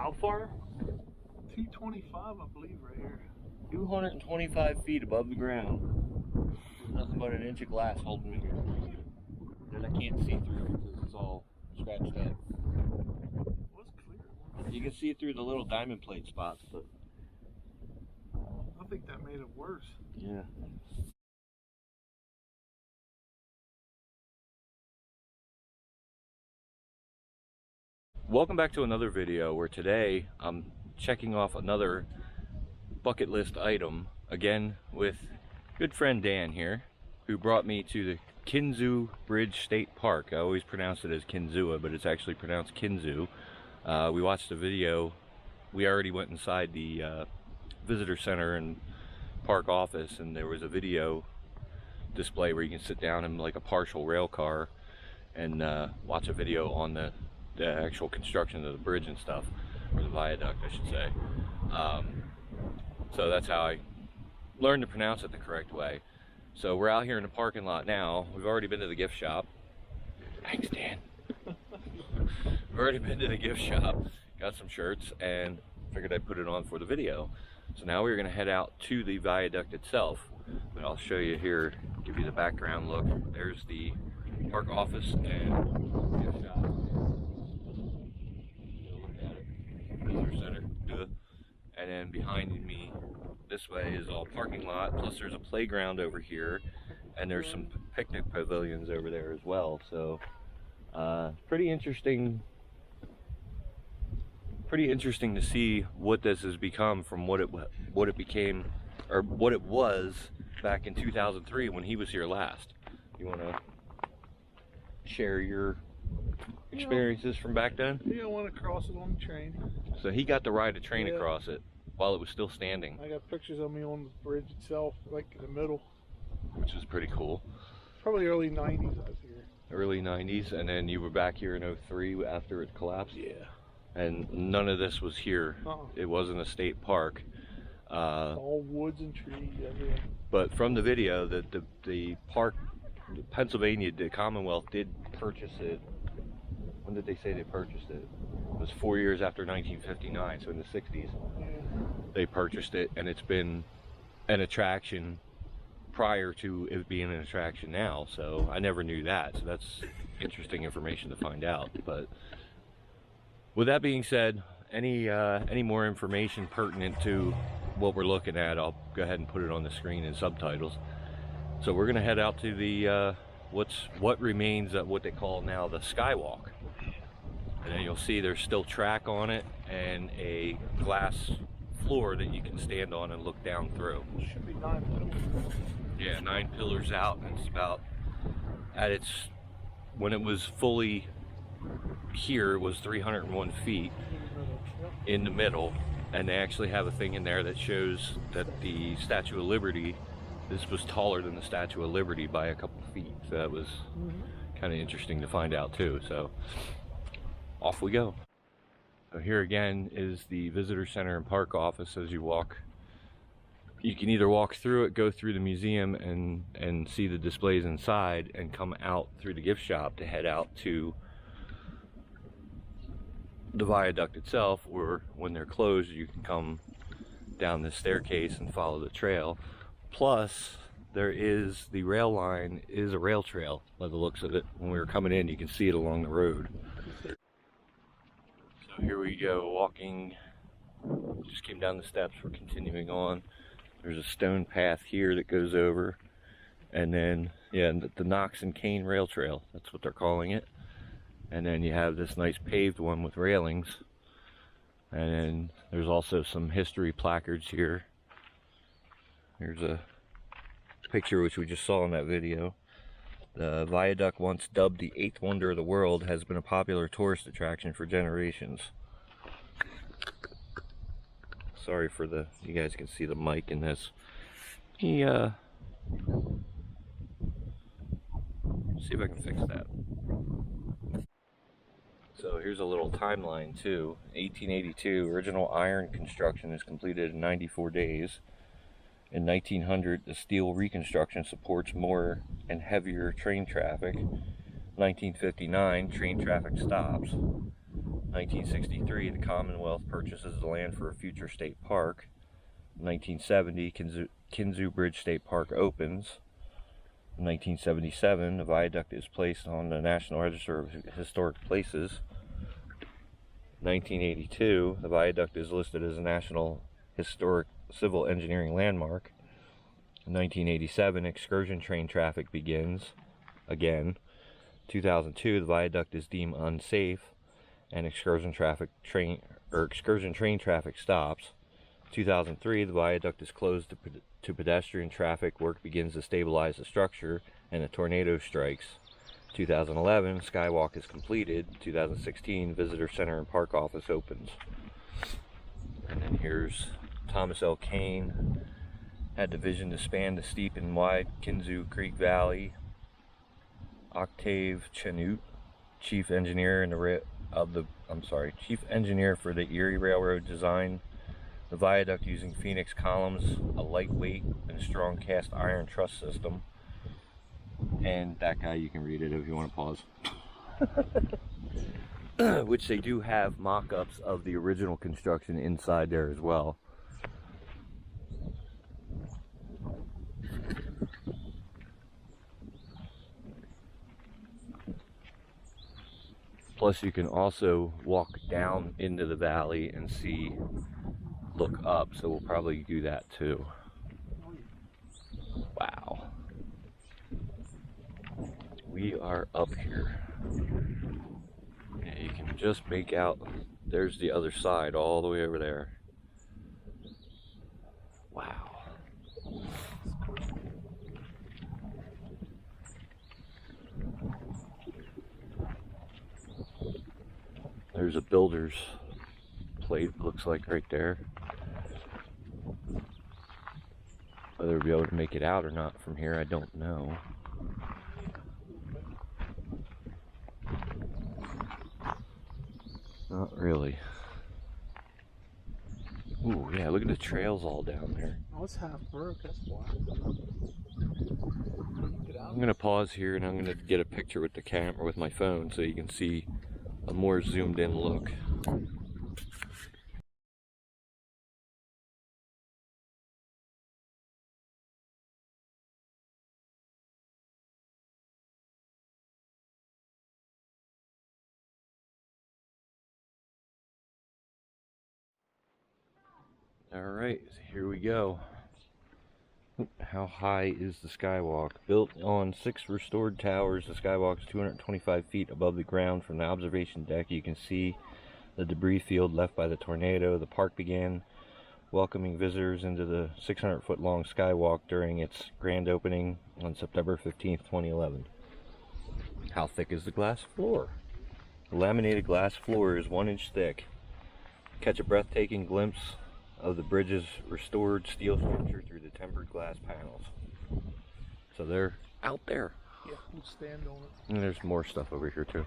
How far? 225, I believe, right here. 225 feet above the ground. Nothing but an inch of glass holding me here. That I can't see through because it's all scratched up. Well, it's clear. You can see through the little diamond plate spots, but I think that made it worse. yeah. Welcome back to another video where today I'm checking off another bucket list item, again with good friend Dan here, who brought me to the Kinzua Bridge State Park. I always pronounce it as Kinzua, but it's actually pronounced Kinzua. We watched a video. We already went inside the visitor center and park office, and there was a video display where you can sit down in like a partial rail car and watch a video on the actual construction of the bridge and stuff, or the viaduct I should say. So that's how I learned to pronounce it the correct way. So we're out here in the parking lot now. We've already been to the gift shop. Thanks, Dan. We've already been to the gift shop, got some shirts, and figured I'd put it on for the video. So now we're gonna head out to the viaduct itself. But I'll show you here, give you the background look. There's the park office and gift shop. Visitor center. And then behind me this way is all parking lot, plus there's a playground over here, and there's some picnic pavilions over there as well. So pretty interesting to see what this has become from what it became, or what it was back in 2003 when he was here last. You want to share your experiences from back then? Yeah, I want to cross it on the train. So he got to ride a train across it while it was still standing. I got pictures of me on the bridge itself, like in the middle. Which is pretty cool. Probably early 90s I was here. Early 90s, and then you were back here in 03 after it collapsed? Yeah. And none of this was here. It wasn't a state park. All woods and trees, everything. But from the video, the park, Pennsylvania, the Commonwealth did purchase it. When did they say they purchased it? It was 4 years after 1959, so in the 60s. Yeah. They purchased it, and it's been an attraction prior to it being an attraction now. So I never knew that. So that's interesting information to find out. But with that being said, any more information pertinent to what we're looking at, I'll go ahead and put it on the screen in subtitles. So we're gonna head out to the what remains of what they call now the Skywalk. And then you'll see there's still track on it and a glass floor that you can stand on and look down through. Should be 9 pillars. Yeah, 9 pillars out, and it's about at its, when it was fully here, it was 301 feet in the middle, and they actually have a thing in there that shows that the Statue of Liberty, this was taller than the Statue of Liberty by a couple feet. So that was kind of interesting to find out too. So off we go. So here again is the visitor center and park office. As you walk, you can either walk through it, go through the museum and see the displays inside, and come out through the gift shop to head out to the viaduct itself, or when they're closed you can come down this staircase and follow the trail. Plus there is the rail line, is a rail trail by the looks of it. When we were coming in, you can see it along the road. So here we go, walking, just came down the steps, we're continuing on. There's a stone path here that goes over, and then yeah, the Knox and Kane rail trail, that's what they're calling it. And then you have this nice paved one with railings, and then there's also some history placards here. Here's a picture which we just saw in that video. The viaduct, once dubbed the 8th wonder of the world, has been a popular tourist attraction for generations. Sorry for the, you guys can see the mic in this. See if I can fix that. So here's a little timeline too. 1882, original iron construction is completed in 94 days. In 1900, the steel reconstruction supports more and heavier train traffic. 1959, train traffic stops. 1963, the Commonwealth purchases the land for a future state park. 1970, Kinzua Bridge State Park opens. 1977, the viaduct is placed on the National Register of Historic Places. 1982, the viaduct is listed as a National Historic Civil Engineering Landmark. 1987, excursion train traffic begins again. 2002, the viaduct is deemed unsafe and excursion train traffic stops. 2003, the viaduct is closed to pedestrian traffic. Work begins to stabilize the structure and a tornado strikes. 2011, Skywalk is completed. 2016, Visitor Center and Park Office opens. And then here's Thomas L. Kane. Had the vision to span the steep and wide Kinzua Creek Valley. Octave Chanute, chief engineer for the Erie Railroad, design the viaduct using Phoenix columns, a lightweight and strong cast iron truss system. And that guy, you can read it if you want to pause. Which they do have mock-ups of the original construction inside there as well. Plus you can also walk down into the valley and look up, so we'll probably do that too. Wow. We are up here. Yeah, you can just make out, there's the other side all the way over there. Wow. There's a builder's plate, looks like right there. Whether we'll be able to make it out or not from here, I don't know. Not really. Ooh, yeah, look at the trails all down there. Oh, it's half broke, that's why. I'm gonna pause here and I'm gonna get a picture with the camera with my phone so you can see a more zoomed in look. Alright, so here we go. How high is the Skywalk? Built on 6 restored towers, the Skywalk is 225 feet above the ground. From the observation deck, you can see the debris field left by the tornado. The park began welcoming visitors into the 600-foot long Skywalk during its grand opening on September 15th, 2011. How thick is the glass floor? The laminated glass floor is 1 inch thick. Catch a breathtaking glimpse of the bridge's restored steel structure through the tempered glass panels. So they're out there. Yeah, we'll stand on it. And there's more stuff over here too.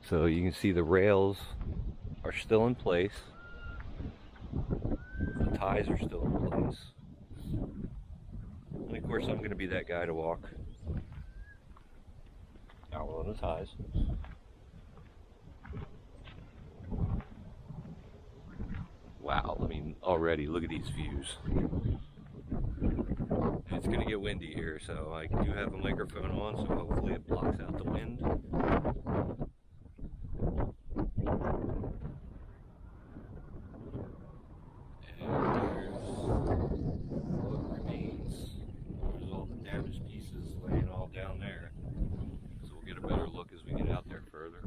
So you can see the rails are still in place. The ties are still in place. And of course I'm going to be that guy to walk out on the ties. Wow, I mean, already look at these views. It's gonna get windy here, so I do have a microphone on, so hopefully it blocks out the wind. And there's what remains. There's all the damaged pieces laying all down there. So we'll get a better look as we get out there further.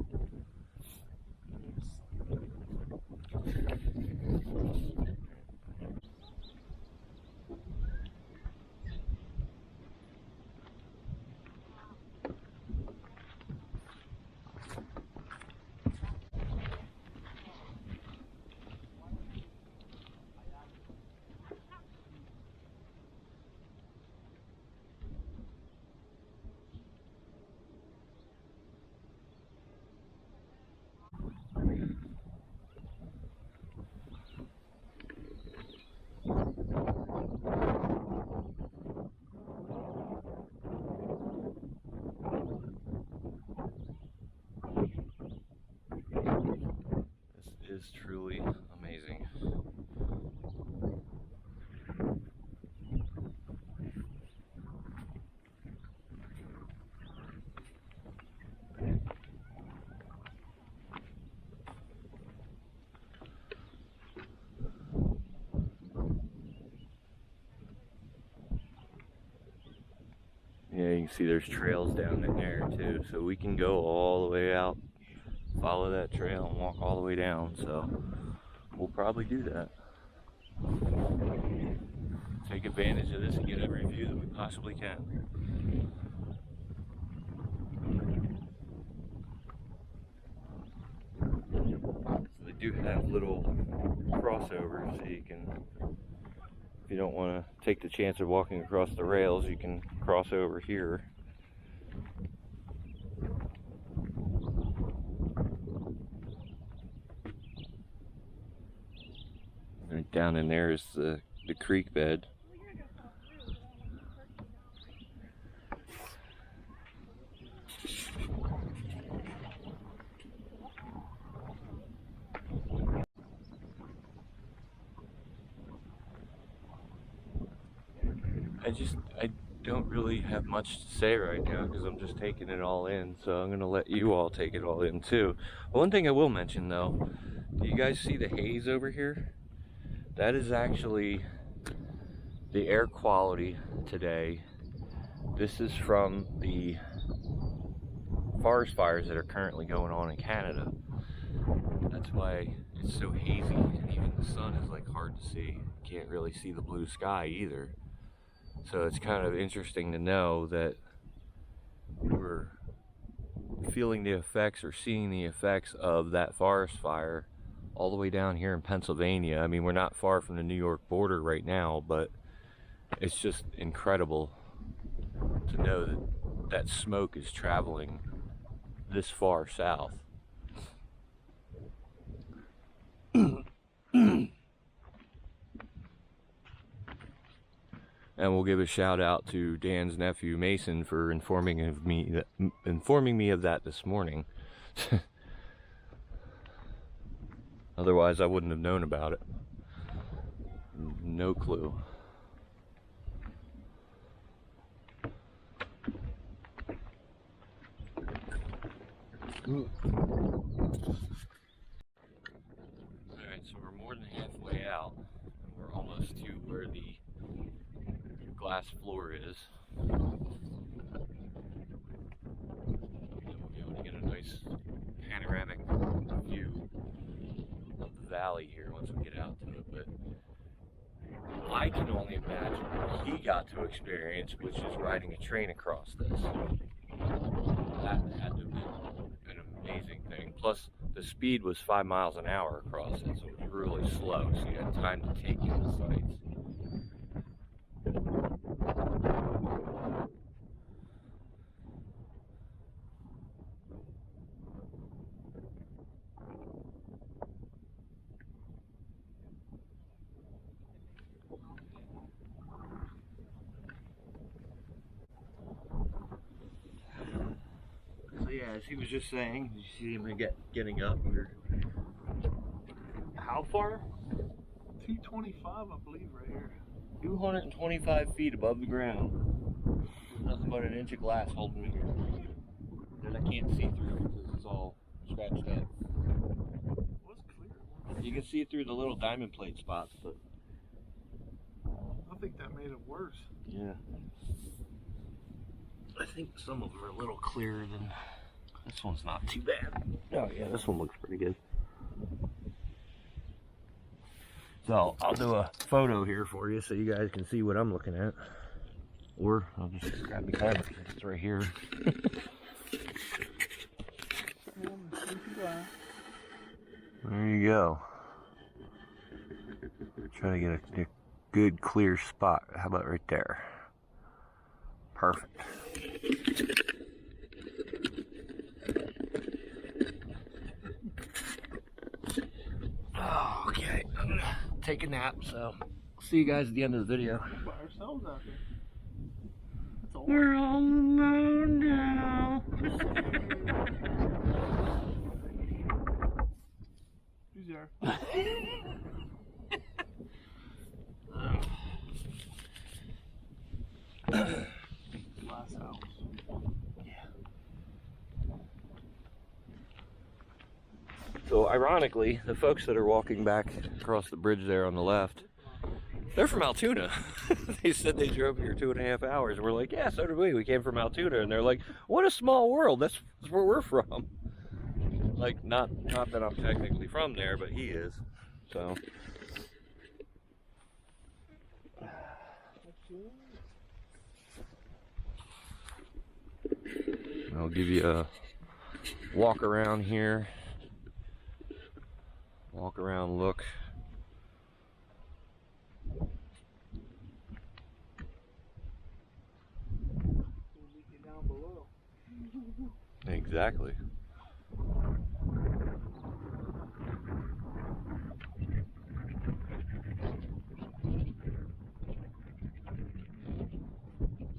You can see there's trails down in there too, so we can go all the way out, follow that trail and walk all the way down. So we'll probably do that. Take advantage of this and get every view that we possibly can. So they do have little crossovers, so you can, if you don't want to take the chance of walking across the rails, you can cross over here. Right down in there is the creek bed. I don't really have much to say right now because I'm just taking it all in, so I'm gonna let you all take it all in too. One thing I will mention though, do you guys see the haze over here? That is actually the air quality today. This is from the forest fires that are currently going on in Canada. That's why it's so hazy. Even the sun is like hard to see. Can't really see the blue sky either. So it's kind of interesting to know that we're feeling the effects or seeing the effects of that forest fire all the way down here in Pennsylvania. I mean, we're not far from the New York border right now, but it's just incredible to know that that smoke is traveling this far south. And we'll give a shout out to Dan's nephew Mason for informing me of that this morning. Otherwise, I wouldn't have known about it. No clue. Alright, so we're more than halfway out. We're almost to where the glass floor is. And we'll be able to get a nice panoramic view of the valley here once we get out to it. But I can only imagine what he got to experience, which is riding a train across this. That had to have been an amazing thing. Plus, the speed was 5 miles an hour across it, so it was really slow, so you had time to take in the sights. So yeah, as he was just saying, you see him getting up. How far? 225, I believe, right here. 225 feet above the ground. Nothing but an inch of glass holding me here. That I can't see through because it's all scratched up. What's clear? You can see it through the little diamond plate spots, but I think that made it worse. yeah. I think some of them are a little clearer than this one's. Not too bad. Oh yeah, this one looks pretty good. So I'll do a photo here for you so you guys can see what I'm looking at. Or I'll just grab the camera because it's right here. There you go. Try to get a good clear spot. How about right there? Perfect. Okay, I'm gonna take a nap, so see you guys at the end of the video. We're by ourselves out here. That's all. We're all alone now. Who's there? Glass house. So ironically, the folks that are walking back across the bridge there on the left They're from Altoona. They said they drove here 2.5 hours. We're like, yeah, so did we. We came from Altoona. And they're like, what a small world. That's where we're from. Like, not that I'm technically from there, but he is. So. I'll give you a walk around here. Walk around, look. Down below. Exactly.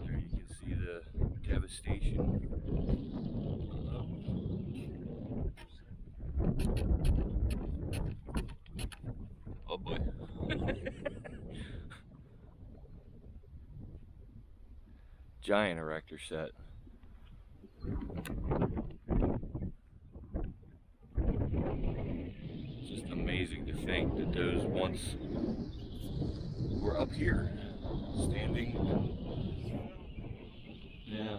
There you can see the devastation. Oh boy. Giant erector set. It's just amazing to think that those once were up here, standing. Yeah,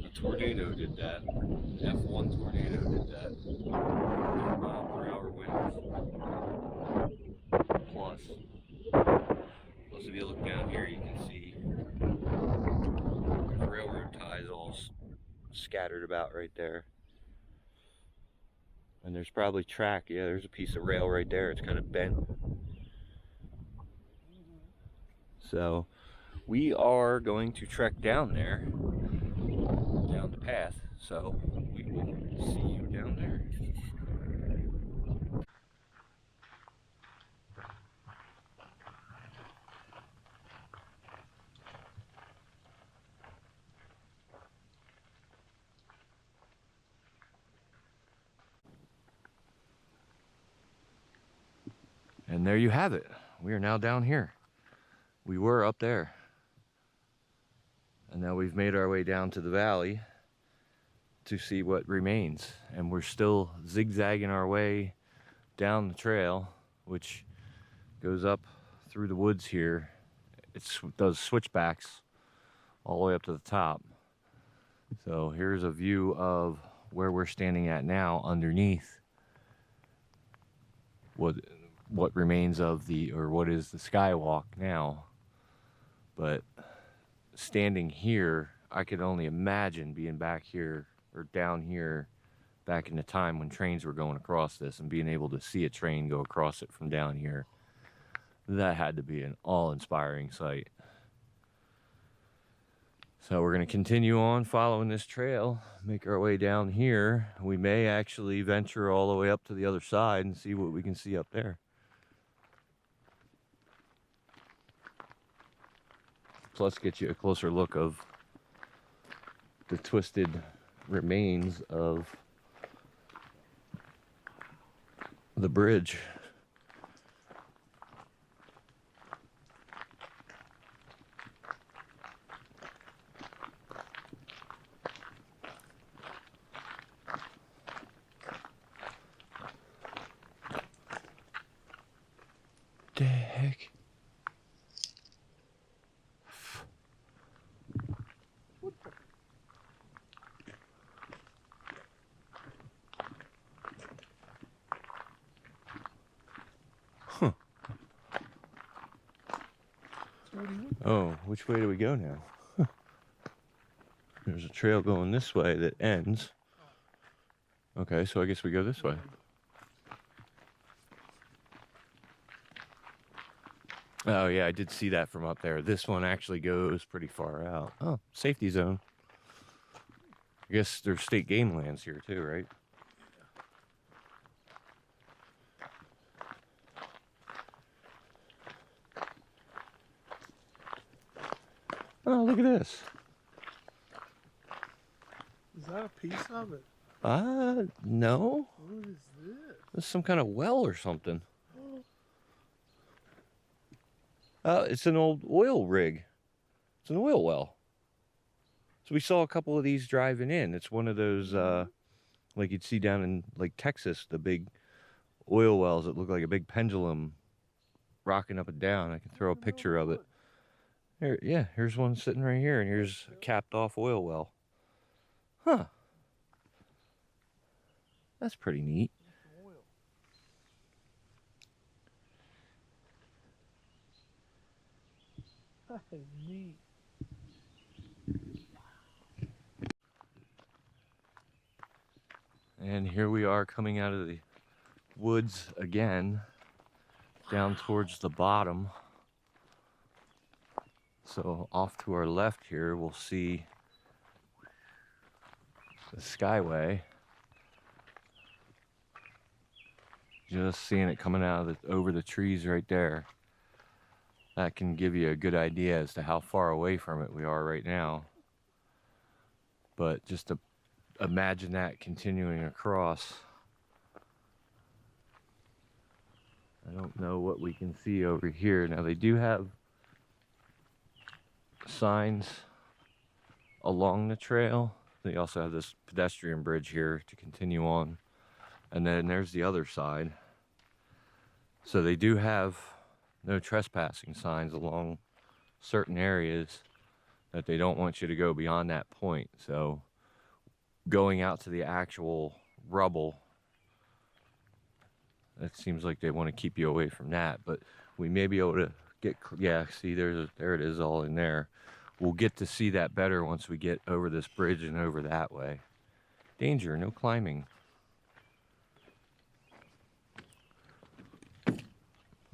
a tornado did that. F1 tornado did that. 100-mile-per-hour winds. Plus, if you look down here, you can see railroad ties all scattered about right there. And there's probably track. Yeah, there's a piece of rail right there. It's kind of bent. So we are going to trek down there, down the path. So we will see you down there. And there you have it. We are now down here. We were up there. And now we've made our way down to the valley to see what remains. And we're still zigzagging our way down the trail, which goes up through the woods here. It does switchbacks all the way up to the top. So here's a view of where we're standing at now underneath what remains of what is the Skywalk now. But standing here, I could only imagine being back here or down here back in the time when trains were going across this and being able to see a train go across it from down here. That had to be an awe-inspiring sight. So we're going to continue on following this trail, make our way down here. We may actually venture all the way up to the other side and see what we can see up there. Plus get you a closer look of the twisted remains of the bridge. The heck? Huh. Oh, which way do we go now? Huh. There's a trail going this way that ends. Okay, so I guess we go this way. Oh yeah, I did see that from up there. This one actually goes pretty far out. Oh, safety zone. I guess there's state game lands here too, right? Oh, look at this. Is that a piece of it? No. What is this? It's some kind of well or something. It's an old oil rig. It's an oil well. So we saw a couple of these driving in. It's one of those, like you'd see down in like Texas, the big oil wells that look like a big pendulum rocking up and down. I can throw a picture of it. Here, yeah, here's one sitting right here, and here's a capped off oil well. Huh. That's pretty neat. That is neat. And here we are coming out of the woods again, down towards the bottom. So off to our left here, we'll see the Skyway. Just seeing it coming out of over the trees right there. That can give you a good idea as to how far away from it we are right now. But just to imagine that continuing across. I don't know what we can see over here. Now they do have signs along the trail. They also have this pedestrian bridge here to continue on. And then there's the other side. So they do have no trespassing signs along certain areas that they don't want you to go beyond that point. So going out to the actual rubble, it seems like they want to keep you away from that, but we may be able to get, yeah, see there it is all in there. We'll get to see that better once we get over this bridge and over that way. Danger, no climbing.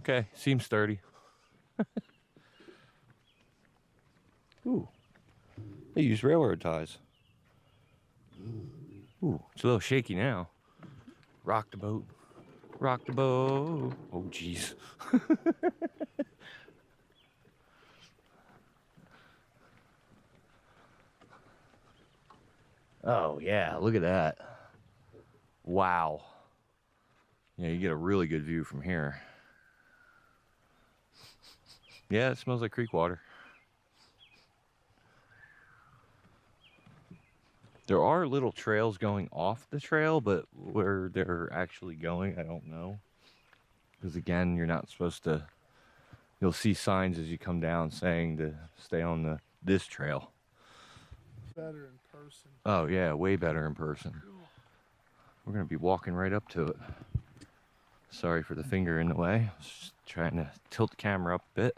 Okay, seems sturdy. Ooh, they use railroad ties. Ooh, it's a little shaky now. Rock the boat. Rock the boat. Oh, jeez. Oh, yeah, look at that. Wow. Yeah, you get a really good view from here. Yeah, it smells like creek water. There are little trails going off the trail, but where they're actually going, I don't know. Because again, you're not supposed to, you'll see signs as you come down saying to stay on this trail. Better in person. Oh yeah, way better in person. We're gonna be walking right up to it. Sorry for the finger in the way. I was just trying to tilt the camera up a bit.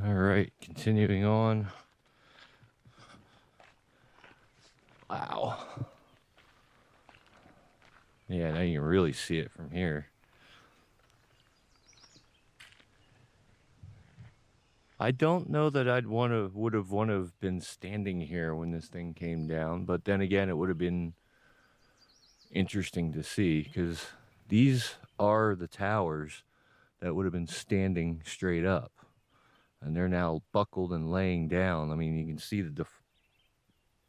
All right, continuing on. Wow. Yeah, now you can really see it from here. I don't know that would have want to have been standing here when this thing came down, but then again, it would have been interesting to see because these are the towers that would have been standing straight up, and they're now buckled and laying down. I mean, you can see the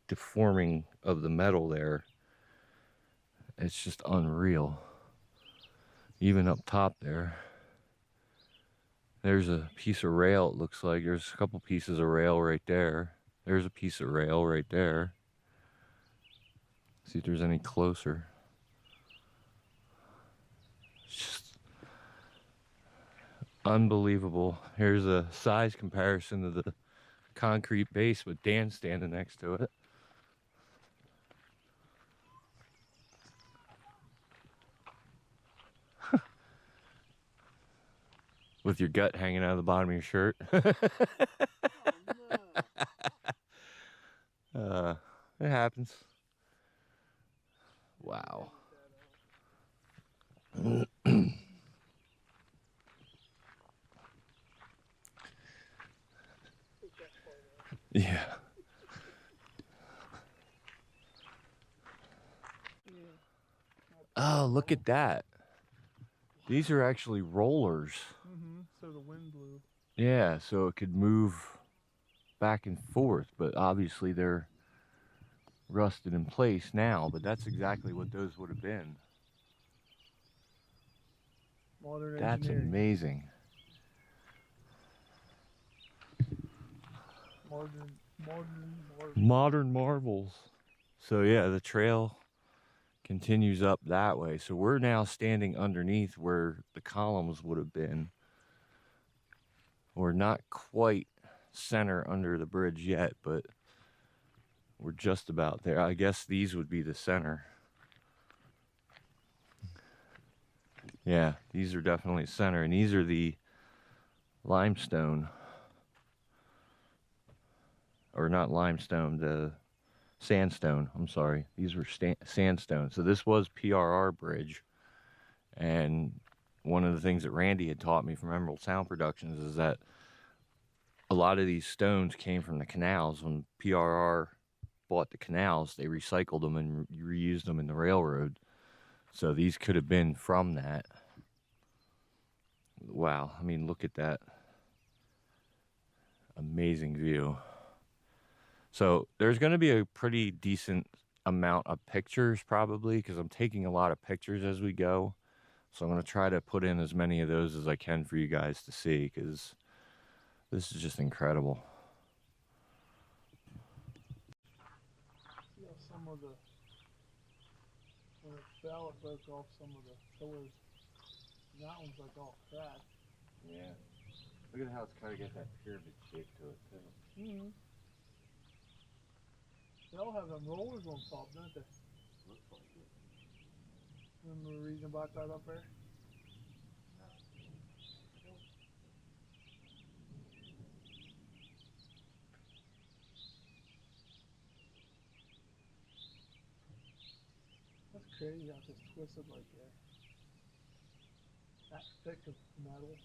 deforming of the metal there. It's just unreal. Even up top there. There's a piece of rail, it looks like. There's a couple pieces of rail right there. There's a piece of rail right there. See if there's any closer. It's just unbelievable. Here's a size comparison of the concrete base with Dan standing next to it. With your gut hanging out of the bottom of your shirt. It happens. Wow. Yeah. Oh, look at that. These are actually rollers. So the wind blew. Yeah, so it could move back and forth, but obviously they're rusted in place now, but that's exactly what those would have been. Modern That's engineering. amazing. Modern. Modern marvels. So yeah, the trail continues up that way. So we're now standing underneath where the columns would have been. We're not quite center under the bridge yet, but we're just about there. I guess these would be the center. Yeah, these are definitely center, and these are the limestone, or not limestone, the sandstone. I'm sorry, these were sandstone. So this was PRR Bridge, and one of the things that Randy had taught me from Emerald Sound Productions is that a lot of these stones came from the canals. When PRR bought the canals, they recycled them and reused them in the railroad. So these could have been from that. Wow, I mean, look at that amazing view. So there's going to be a pretty decent amount of pictures probably, because I'm taking a lot of pictures as we go. So I'm going to try to put in as many of those as I can for you guys to see, because this is just incredible. Yeah, some of the, when it fell, it broke off some of the pillars. And that one's like all cracked. Yeah. Look at how it's kind of got that pyramid shape to it too. Mm-hmm. They all have them rollers on top, don't they? Looks like it. Remember reading about that up there? That's crazy how it's twisted like that. That thick of metal.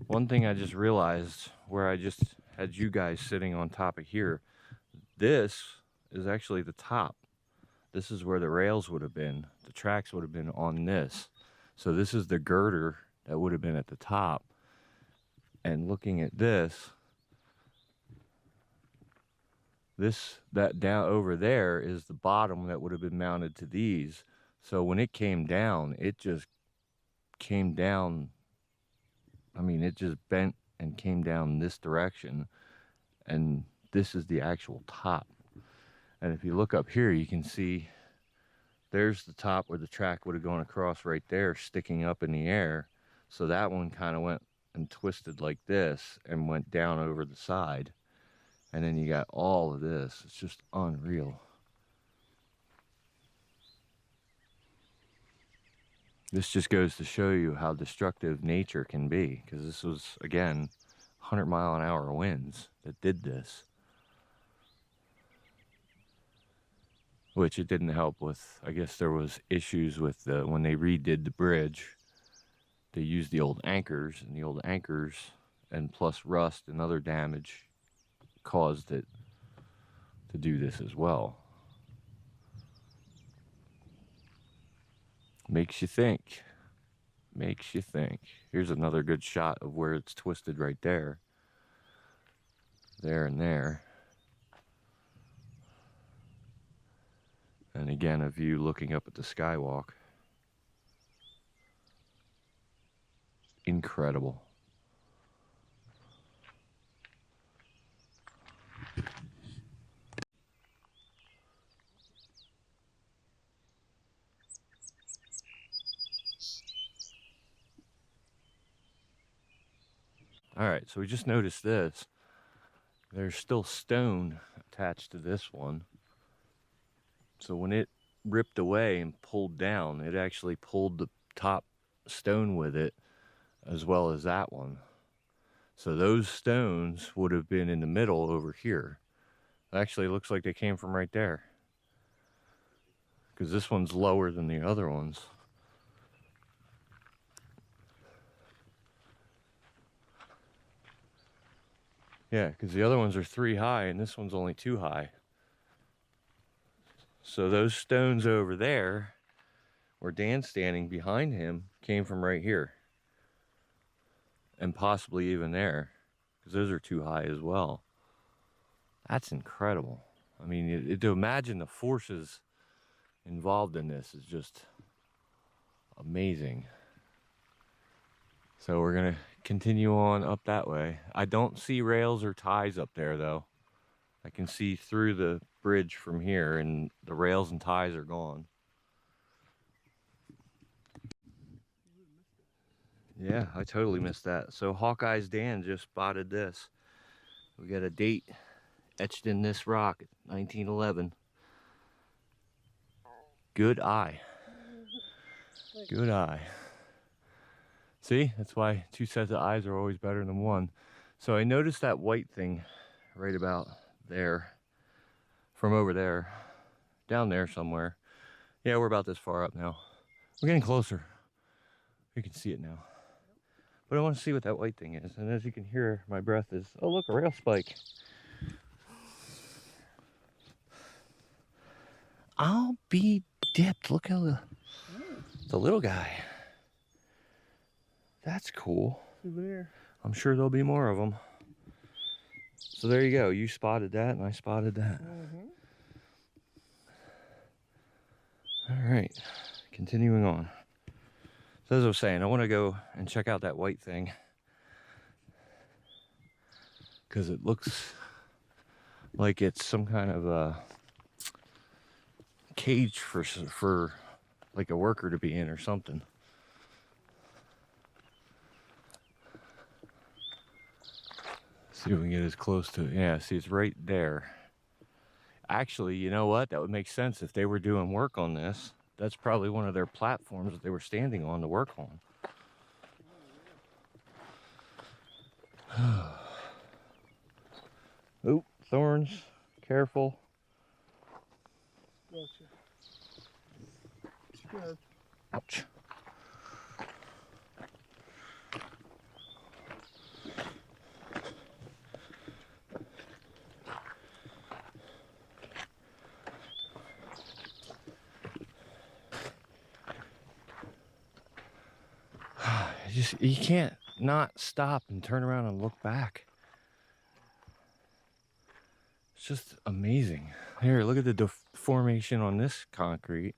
One thing I just realized, where I just had you guys sitting on top of here, this is actually the top. This is where the rails would have been. The tracks would have been on this. So this is the girder that would have been at the top. And looking at this, that down over there is the bottom that would have been mounted to these. So when it came down, it just came down. I mean, it just bent and came down this direction. And this is the actual top. And if you look up here, you can see there's the top where the track would have gone across right there, sticking up in the air. So that one kind of went and twisted like this and went down over the side. And then you got all of this. It's just unreal. This just goes to show you how destructive nature can be, because this was, again, 100-mile-an-hour winds that did this. Which it didn't help with. I guess there was issues with when they redid the bridge. They used the old anchors, and the old anchors, and plus rust and other damage, caused it to do this as well. Makes you think. Makes you think. Here's another good shot of where it's twisted right there. There and there. And again, a view looking up at the Skywalk. Incredible. All right, so we just noticed this. There's still stone attached to this one. So when it ripped away and pulled down, it actually pulled the top stone with it. as well as that one. So those stones would have been in the middle over here. Actually, it looks like they came from right there, because this one's lower than the other ones. Yeah, because the other ones are 3 high and this one's only 2 high. So those stones over there, where Dan's standing behind him, came from right here. And possibly even there, because those are 2 high as well. That's incredible. I mean, to imagine the forces involved in this is just amazing. So we're gonna continue on up that way. I don't see rails or ties up there though. I can see through the bridge from here, and the rails and ties are gone. Yeah, I totally missed that. So Hawkeye's Dan just spotted this. We got a date etched in this rock, 1911. Good eye. Good eye. See, that's why 2 sets of eyes are always better than 1. So I noticed that white thing right about there, from over there, down there somewhere. Yeah, we're about this far up now. We're getting closer. You can see it now. But I want to see what that white thing is. And as you can hear, my breath is, oh look, a rail spike. I'll be dipped. Look how the little guy. That's cool. Souvenir. I'm sure there'll be more of them. So there you go. You spotted that and I spotted that. All right, continuing on. So as I was saying, I want to go and check out that white thing, because it looks like it's some kind of a cage for like a worker to be in or something. See if we can get as close to it. Yeah, see, it's right there. Actually, you know what? That would make sense if they were doing work on this. That's probably one of their platforms that they were standing on to work on. Oop, thorns. Careful. Gotcha. Good. Ouch. You can't not stop and turn around and look back. It's just amazing. Here, look at the deformation on this concrete.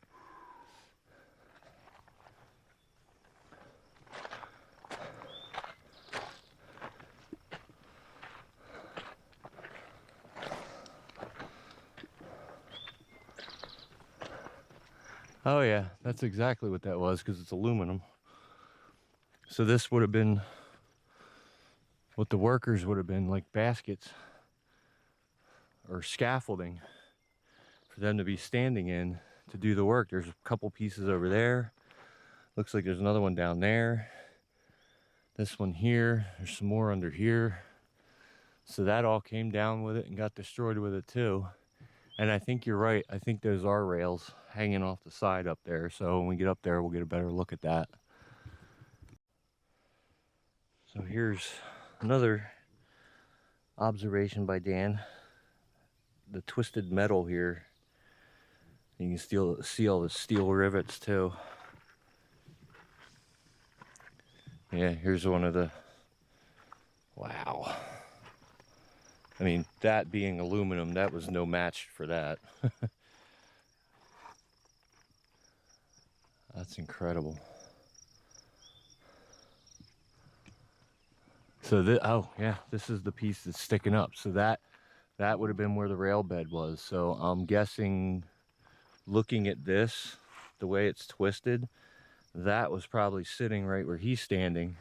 Oh yeah, that's exactly what that was, because it's aluminum. So this would have been what the workers would have been, like baskets or scaffolding for them to be standing in to do the work. There's a couple pieces over there. Looks like there's another one down there. This one here. There's some more under here. So that all came down with it and got destroyed with it too. And I think you're right. I think those are rails hanging off the side up there. So when we get up there, we'll get a better look at that. So here's another observation by Dan. The twisted metal here. You can still see all the steel rivets too. Yeah, here's one of the, wow. I mean, that being aluminum, that was no match for that. That's incredible. So oh yeah, this is the piece that's sticking up. So that would have been where the rail bed was. So I'm guessing, looking at this, the way it's twisted, that was probably sitting right where he's standing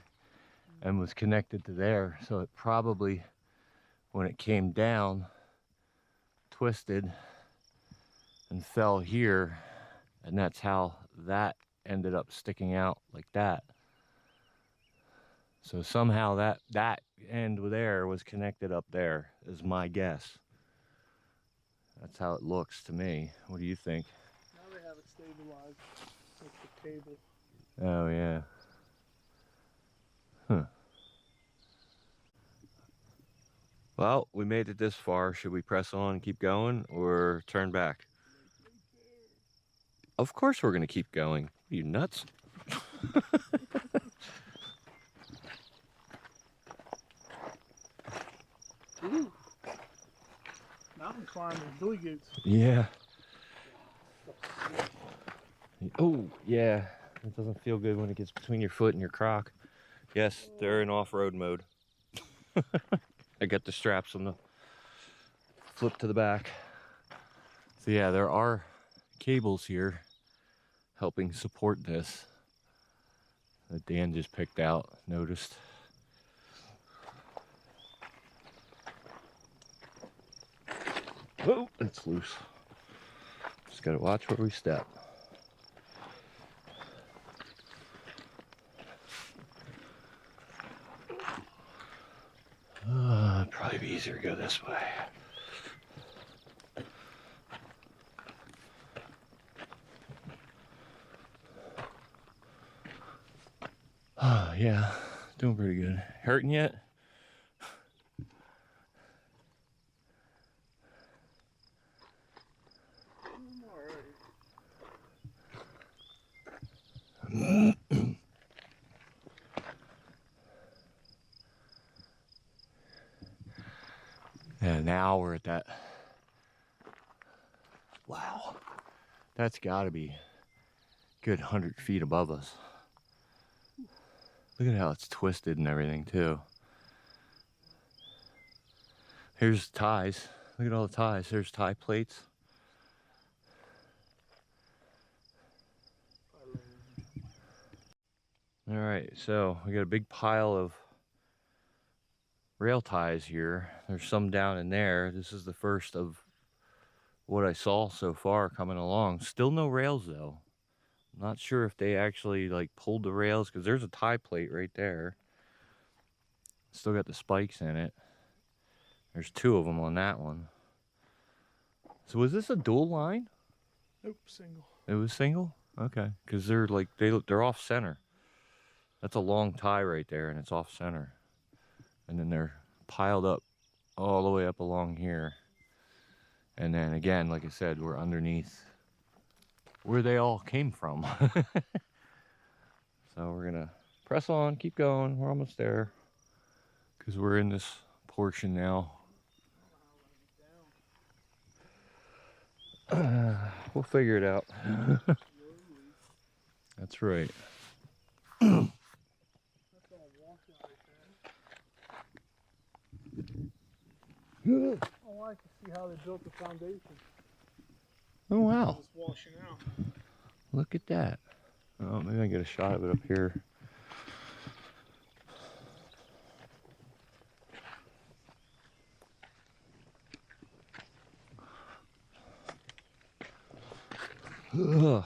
and was connected to there. So it probably, when it came down, twisted and fell here, and that's how that ended up sticking out like that. So somehow that end there was connected up there, is my guess. That's how it looks to me. What do you think? Now they have it stabilized with the cable. Oh yeah. Huh. Well, we made it this far. Should we press on and keep going or turn back? Of course we're gonna keep going. Are you nuts? Ooh. Mountain climbing, billy goats. Yeah. Oh, yeah. It doesn't feel good when it gets between your foot and your croc. Yes, they're in off-road mode. I got the straps on the flip to the back. So yeah, there are cables here helping support this that Dan just picked out, noticed. Oh, it's loose. Just gotta watch where we step. It'd probably be easier to go this way. Yeah, doing pretty good. Hurting yet? I'm alright. Yeah, now we're at that. Wow, that's got to be a good 100 feet above us. Look at how it's twisted and everything too. Here's ties. Look at all the ties. There's tie plates. All right, so we got a big pile of rail ties here. There's some down in there. This is the first of what I saw so far coming along. Still no rails though. I'm not sure if they actually like pulled the rails, because there's a tie plate right there. Still got the spikes in it. There's two of them on that one. So was this a dual line? Nope, single. It was single? Okay, because they're like they're off center. That's a long tie right there, and it's off center. And then they're piled up all the way up along here. And then again, like I said, we're underneath where they all came from. So we're gonna press on, keep going. We're almost there, because we're in this portion now. We'll figure it out. That's right. That's all washed out right there. Oh, I can see how they built the foundation. Oh wow. It's washing out. Look at that. Oh, maybe I can get a shot of it up here. Ugh.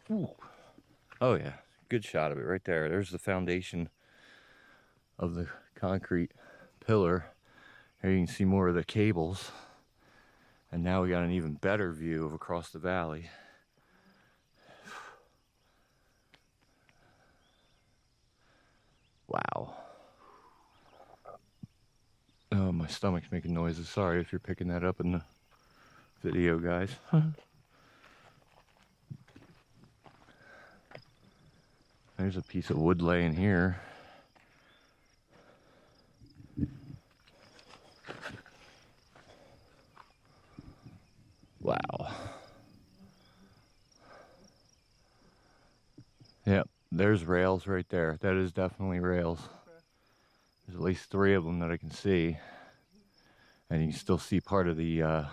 Ooh. Oh yeah, good shot of it right there. There's the foundation of the concrete pillar. Here you can see more of the cables. And now we got an even better view of across the valley. Wow. Oh, my stomach's making noises. Sorry if you're picking that up in the video, guys. There's a piece of wood laying here. Wow. Yep, there's rails right there. That is definitely rails. There's at least 3 of them that I can see. And you can still see part of the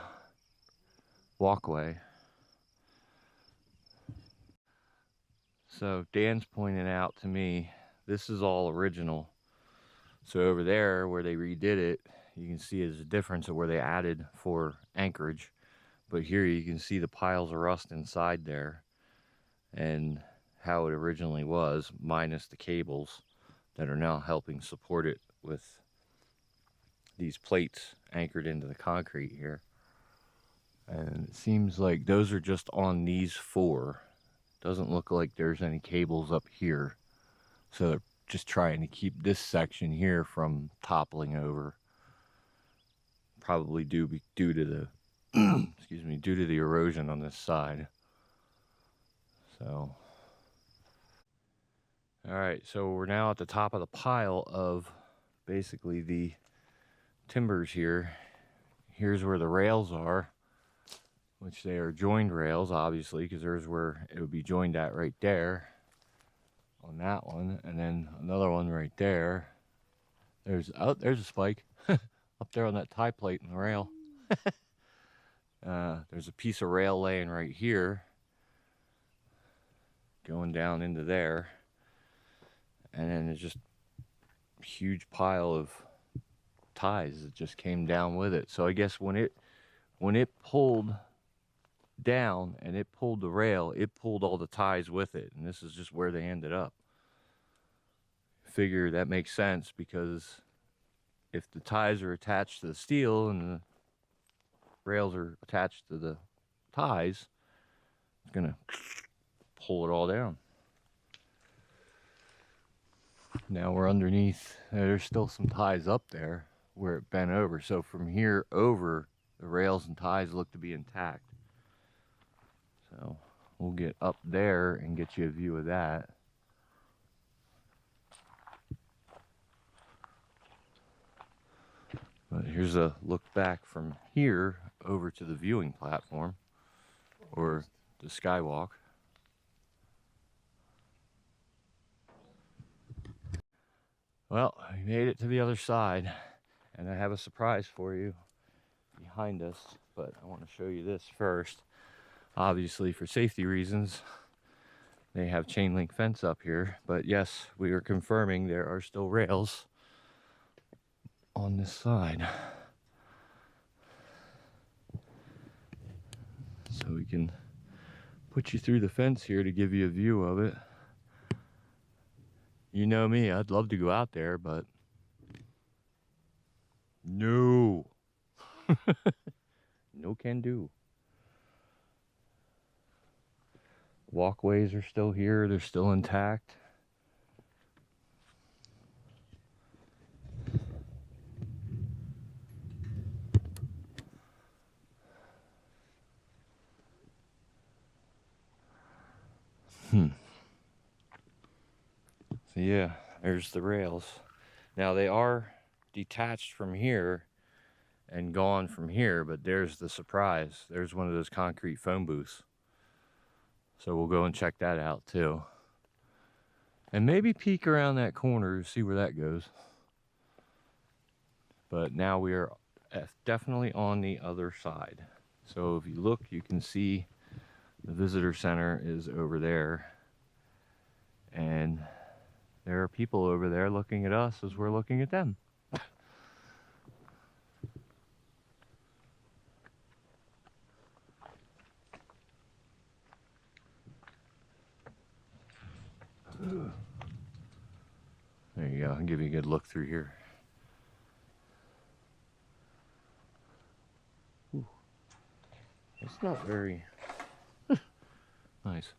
walkway. So Dan's pointing out to me, this is all original. So over there where they redid it, you can see there's a difference of where they added for anchorage. But here you can see the piles of rust inside there and how it originally was, minus the cables. that are now helping support it with these plates anchored into the concrete here. And it seems like those are just on these 4. Doesn't look like there's any cables up here. So they're just trying to keep this section here from toppling over. Probably due to the excuse me, due to the erosion on this side. So all right, so we're now at the top of the pile of basically the timbers here. Here's where the rails are, which they are joined rails, obviously, because there's where it would be joined at right there on that one, and then another one right there. There's a spike up there on that tie plate in the rail. There's a piece of rail laying right here going down into there, and then there's just a huge pile of ties that just came down with it. So I guess when it pulled down and it pulled the rail, it pulled all the ties with it, and this is just where they ended up. Figure that makes sense, because if the ties are attached to the steel and the rails are attached to the ties, it's gonna pull it all down. Now we're underneath. There's still some ties up there where it bent over, so from here over, the rails and ties look to be intact. So we'll get up there and get you a view of that. But here's a look back from here over to the viewing platform, or the Skywalk. Well, we made it to the other side, and I have a surprise for you behind us, but I want to show you this first. Obviously, for safety reasons, they have chain link fence up here, but yes, we are confirming there are still rails on this side. So we can put you through the fence here to give you a view of it. You know me, I'd love to go out there, but no. No can do. Walkways are still here, they're still intact. So yeah, there's the rails. Now they are detached from here and gone from here, but there's the surprise. There's one of those concrete phone booths. So we'll go and check that out too. And maybe peek around that corner to see where that goes. But now we are definitely on the other side. So if you look, you can see the visitor center is over there. And there are people over there looking at us as we're looking at them. There you go, I'll give you a good look through here. Ooh. It's not very nice.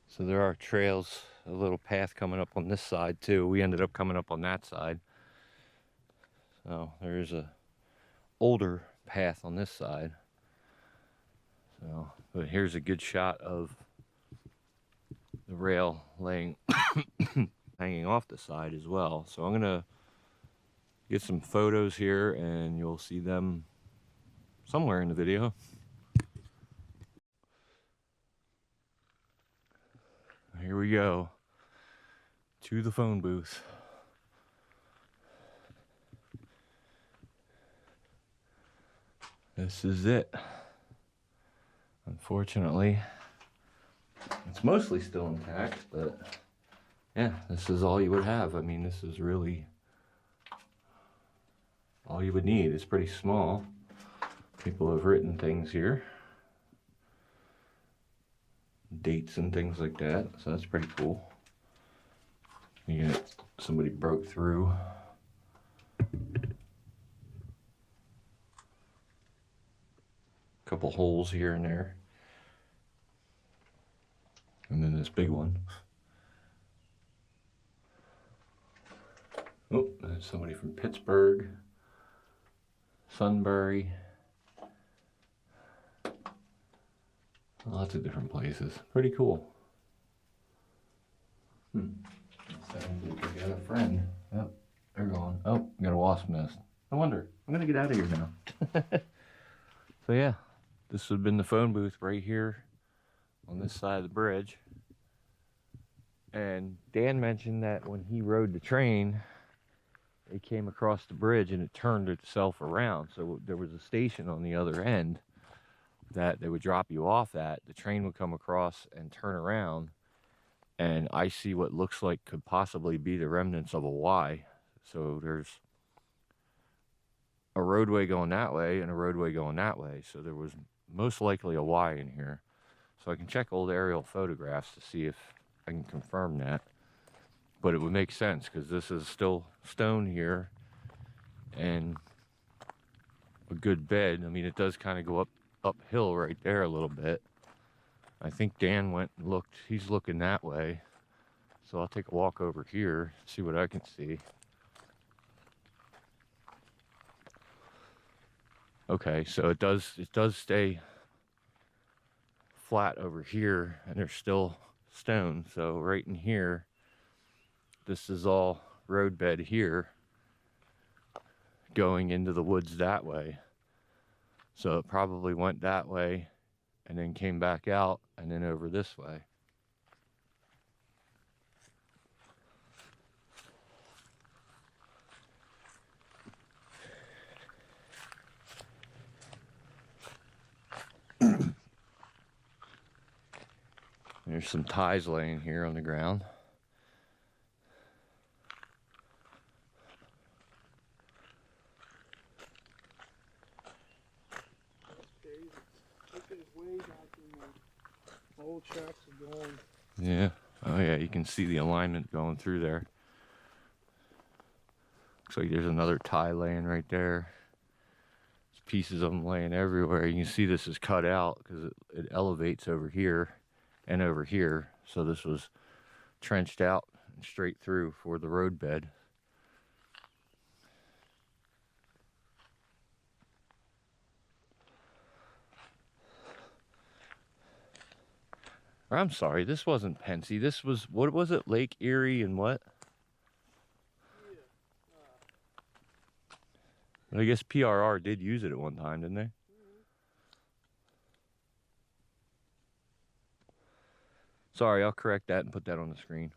So there are trails, a little path coming up on this side too. We ended up coming up on that side. So there's a older path on this side. So, but here's a good shot of the rail laying hanging off the side as well. So I'm gonna get some photos here and you'll see them somewhere in the video. Here we go to the phone booth. This is it. Unfortunately, it's mostly still intact, but yeah, this is all you would have. I mean, this is really all you would need. It's pretty small. People have written things here. dates and things like that. So that's pretty cool. You got somebody broke through. Couple holes here and there. And then this big one. Oh, there's somebody from Pittsburgh, Sunbury. Lots of different places. Pretty cool. Sounds like I got a friend. Oh, they're gone. Oh, got a wasp nest. No wonder. I'm gonna get out of here now. So yeah, this would have been the phone booth right here on this side of the bridge. And Dan mentioned that when he rode the train, it came across the bridge and it turned itself around. So there was a station on the other end that they would drop you off at. The train would come across and turn around, and I see what looks like could possibly be the remnants of a Y. So there's a roadway going that way and a roadway going that way. So there was most likely a Y in here. So I can check old aerial photographs to see if I can confirm that. But it would make sense because this is still stone here and a good bed. I mean, it does kind of go uphill right there a little bit. I think Dan went and looked. He's looking that way. So I'll take a walk over here, see what I can see. Okay, so it does stay flat over here, and there's still stone. So right in here, this is all roadbed here, going into the woods that way. So it probably went that way, and then came back out, and then over this way. There's some ties laying here on the ground. Look at his way back in the old tracks are going. Yeah. Oh yeah, you can see the alignment going through there. Looks like there's another tie laying right there. There's pieces of them laying everywhere. You can see this is cut out because it elevates over here and over here. So this was trenched out and straight through for the roadbed. Or I'm sorry, this wasn't Pensy. This was, what was it? Lake Erie and what? I guess PRR did use it at one time, didn't they? Sorry, I'll correct that and put that on the screen.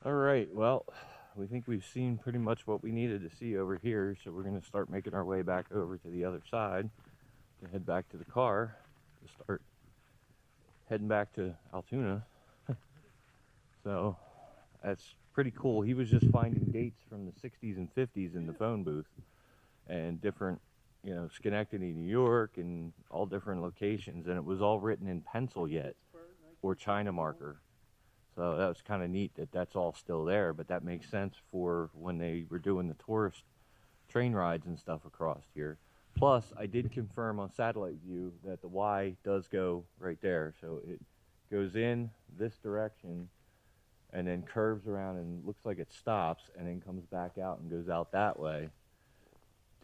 All right, well, we think we've seen pretty much what we needed to see over here, so we're going to start making our way back over to the other side to head back to the car to start heading back to Altoona. So that's pretty cool. He was just finding dates from the 60s and 50s in the phone booth and different, you know, Schenectady, New York, and all different locations, and it was all written in pencil yet or China marker. So that was kind of neat that that's all still there, but that makes sense for when they were doing the tourist train rides and stuff across here. Plus, I did confirm on satellite view that the Y does go right there. So it goes in this direction and then curves around and looks like it stops and then comes back out and goes out that way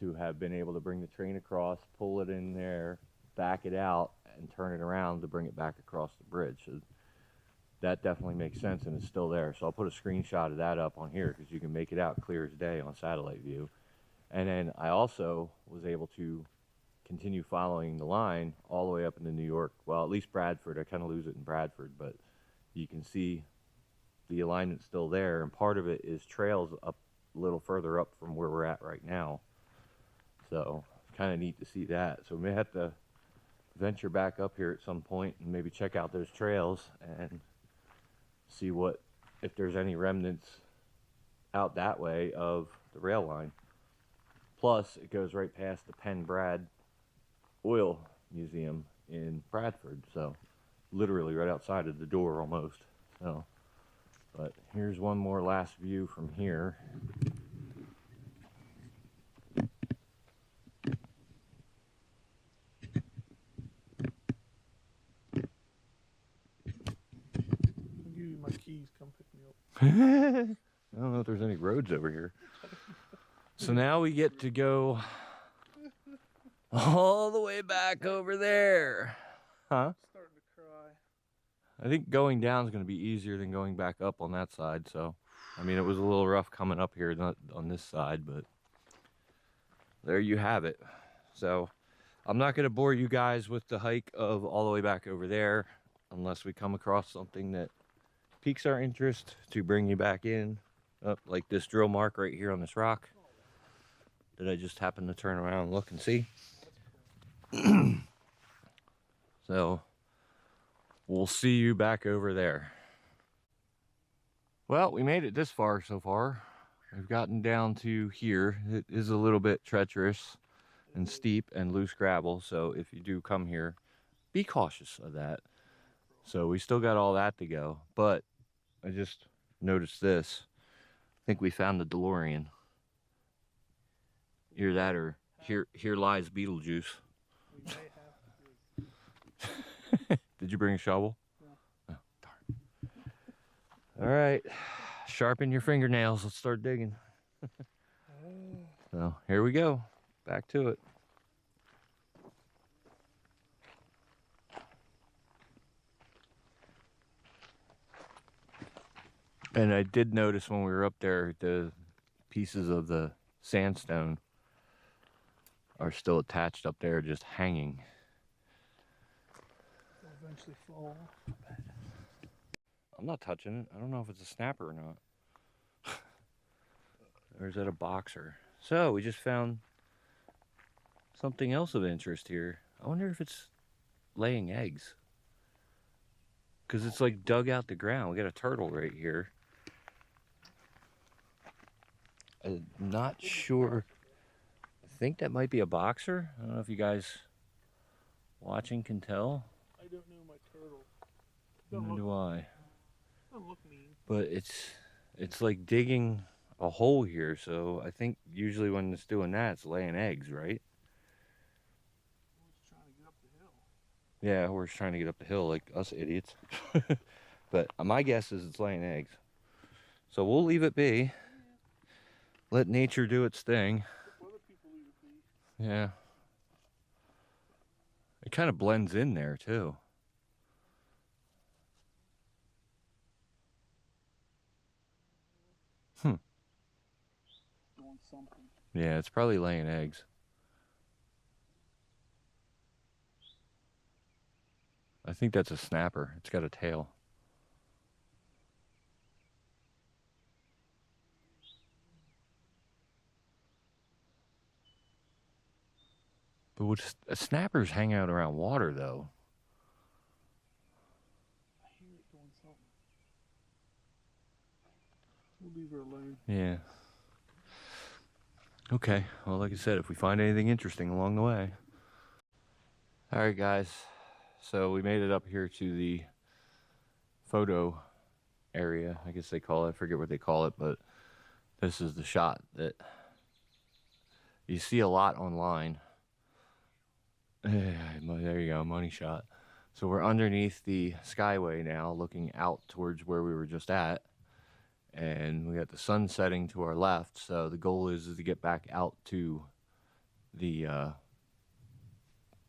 to have been able to bring the train across, pull it in there, back it out, and turn it around to bring it back across the bridge. So that definitely makes sense, and it's still there. So I'll put a screenshot of that up on here because you can make it out clear as day on satellite view. And then I also was able to continue following the line all the way up into New York. Well, at least Bradford. I kind of lose it in Bradford, but you can see the alignment's still there, and part of it is trails up a little further up from where we're at right now. So kind of neat to see that. So we may have to venture back up here at some point and maybe check out those trails and see what, if there's any remnants out that way of the rail line. Plus, it goes right past the Penn Brad Oil Museum in Bradford, so literally right outside of the door almost. So, but here's one more last view from here. I'll give you my keys. Come pick me up. I don't know if there's any roads over here. So now we get to go all the way back over there. Huh? I'm starting to cry. I think going down is going to be easier than going back up on that side. So, I mean, it was a little rough coming up here, not on this side, but there you have it. So, I'm not going to bore you guys with the hike of all the way back over there unless we come across something that piques our interest to bring you back in, like this drill mark right here on this rock that I just happened to turn around and look and see. So we'll see you back over there. Well, we made it this far so far. We've gotten down to here. It is a little bit treacherous and steep and loose gravel, so if you do come here, be cautious of that. So we still got all that to go, but I just noticed this. I think we found the DeLorean. Either that or here lies Beetlejuice. We may have to. Did you bring a shovel? No. Oh, darn. All right, sharpen your fingernails. Let's start digging. So here we go, back to it. And I did notice when we were up there, the pieces of the sandstone are still attached up there, just hanging. They'll eventually fall off. I'm not touching it. I don't know if it's a snapper or not. Or is that a boxer? So we just found something else of interest here. I wonder if it's laying eggs. Because it's like dug out the ground. We got a turtle right here. I'm not sure. I think that might be a boxer. I don't know if you guys watching can tell. I don't know my turtle. Neither do I. Doesn't look mean. But it's like digging a hole here, so I think usually when it's doing that, it's laying eggs, right? It's trying to get up the hill. Yeah, we're just trying to get up the hill like us idiots. But my guess is it's laying eggs. So we'll leave it be. Let nature do its thing. Other people leave it be. Yeah. It kind of blends in there too. Doing something. Yeah, it's probably laying eggs. I think that's a snapper. It's got a tail. But snappers hang out around water though. I hear it doing something. We'll leave her alone. Yeah. Okay, well, like I said, if we find anything interesting along the way. All right, guys. So we made it up here to the photo area, I guess they call it. I forget what they call it, but this is the shot that you see a lot online. There you go, money shot. So we're underneath the skyway now, looking out towards where we were just at. And we got the sun setting to our left, so the goal is to get back out to the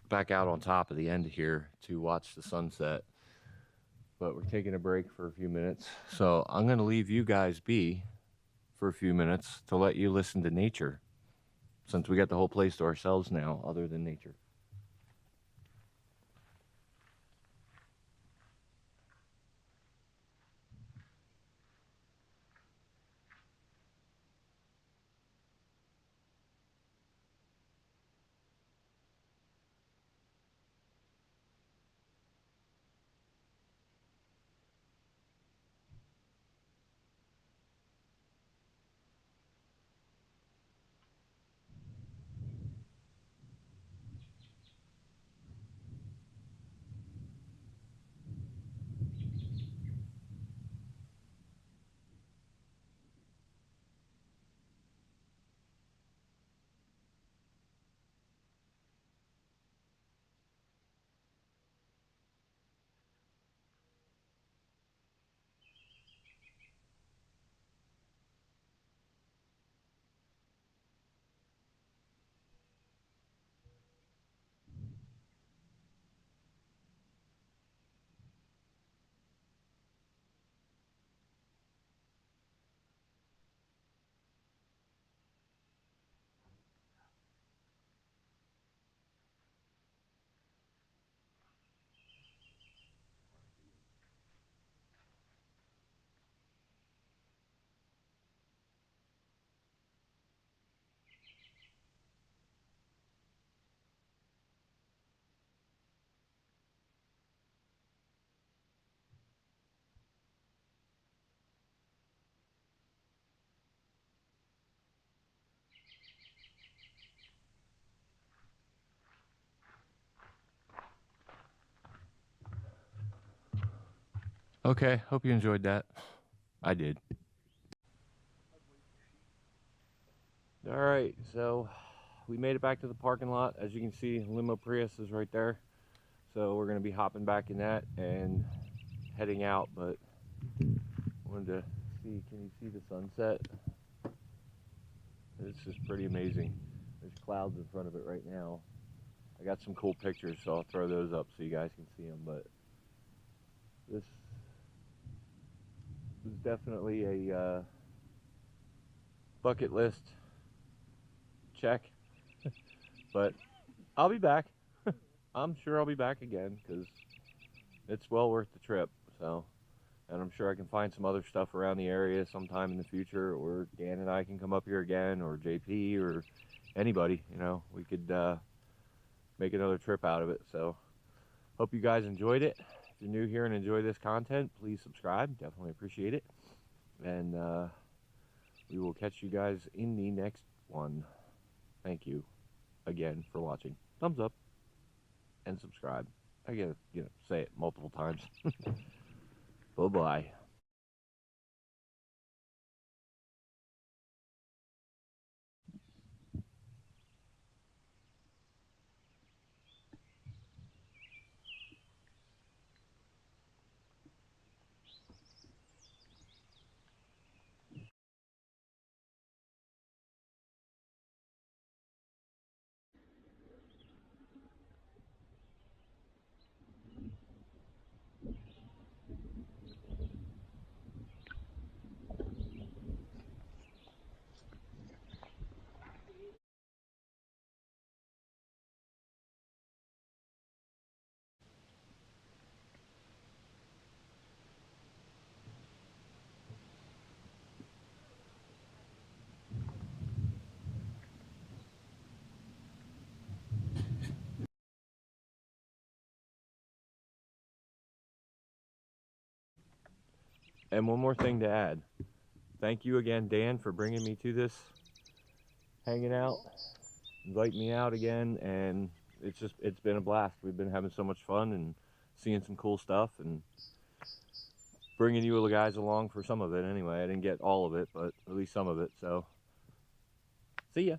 back out on top of the end here to watch the sunset. But we're taking a break for a few minutes, so I'm going to leave you guys be for a few minutes to let you listen to nature, since we got the whole place to ourselves now other than nature. Okay, hope you enjoyed that. I did. All right, so we made it back to the parking lot. As you can see, limo Prius is right there. So we're gonna be hopping back in that and heading out, but I wanted to see, can you see the sunset? It's just pretty amazing. There's clouds in front of it right now. I got some cool pictures, so I'll throw those up so you guys can see them, but this is definitely a bucket list check, but I'll be back. I'm sure I'll be back again because it's well worth the trip. So, and I'm sure I can find some other stuff around the area sometime in the future, or Dan and I can come up here again, or JP, or anybody, you know, we could make another trip out of it. So hope you guys enjoyed it. If you're new here and enjoy this content, please subscribe, definitely appreciate it. And we will catch you guys in the next one. Thank you again for watching. Thumbs up and subscribe. I gotta, say it multiple times. Bye-bye. And one more thing to add. Thank you again, Dan, for bringing me to this, hanging out, inviting me out again, and it's been a blast. We've been having so much fun and seeing some cool stuff and bringing you guys along for some of it anyway. I didn't get all of it, but at least some of it. So, see ya.